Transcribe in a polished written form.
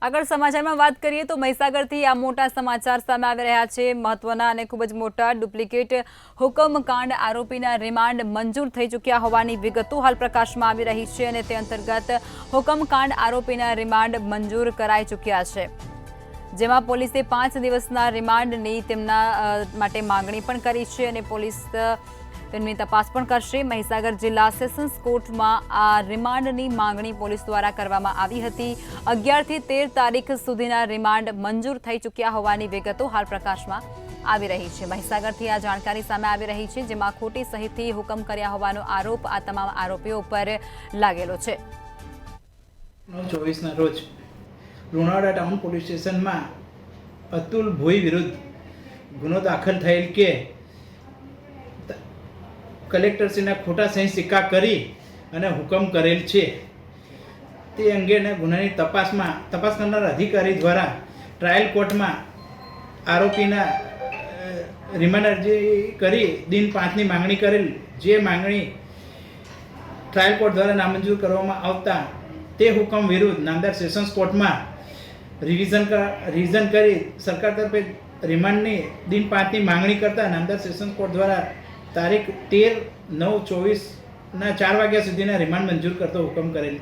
આગળ સમાચારમાં વાત કરીએ તો મહીસાગરથી આ મોટા સમાચાર સામે આવી રહ્યા છે। મહત્વના અને ખૂબ જ મોટા ડુપ્લિકેટ હુકમકાંડ આરોપીના રિમાન્ડ મંજૂર થઈ ચૂક્યા હોવાની વિગતો હાલ પ્રકાશમાં આવી રહી છે અને તે અંતર્ગત હુકમકાંડ આરોપીના રિમાન્ડ મંજૂર કરાઈ ચૂક્યા છે, જેમાં પોલીસે 5 દિવસના રિમાન્ડની તેમના માટે માંગણી પણ કરી છે અને પોલીસ તેમની તપાસ પણ કરશે। મહીસાગર જિલ્લા સેશન્સ કોર્ટમાં આ રિમાન્ડની માંગણી પોલીસ દ્વારા કરવામાં આવી હતી। 11 થી 13 તારીખ સુધીના રિમાન્ડ મંજૂર થઈ ચૂક્યા હોવાની વિગતો હાલ પ્રકાશમાં આવી રહી છે। મહીસાગરથી આ જાણકારી સામે આવી રહી છે, જેમાં ખોટી સહીથી હુકમ કર્યા હોવાનો આરોપ આ તમામ આરોપીઓ પર લાગેલો છે। 9/24 ના રોજ લુણાવાડા ટાઉન પોલીસ સ્ટેશનમાં અતુલ ભોઈ વિરુદ્ધ ગુનો દાખલ થયેલ કે કલેક્ટરશ્રીના ખોટા સહી સિક્કા કરી અને હુકમ કરેલ છે તે અંગેના ગુનાની તપાસ કરનાર અધિકારી દ્વારા ટ્રાયલ કોર્ટમાં આરોપીના રિમાન્ડ અરજી કરી દિન 5ની માંગણી કરેલ, જે માંગણી ટ્રાયલ કોર્ટ દ્વારા નામંજૂર કરવામાં આવતા તે હુકમ વિરુદ્ધ નામદાર સેશન્સ કોર્ટમાં રિવિઝન કરી સરકાર તરફે રિમાન્ડની દિન 5ની માંગણી કરતા નામદાર સેશન્સ કોર્ટ દ્વારા તારીખ 13/9/24 4 વાગ્યા સુધીના રિમાન્ડ મંજૂર કરતો હુકમ કરેલ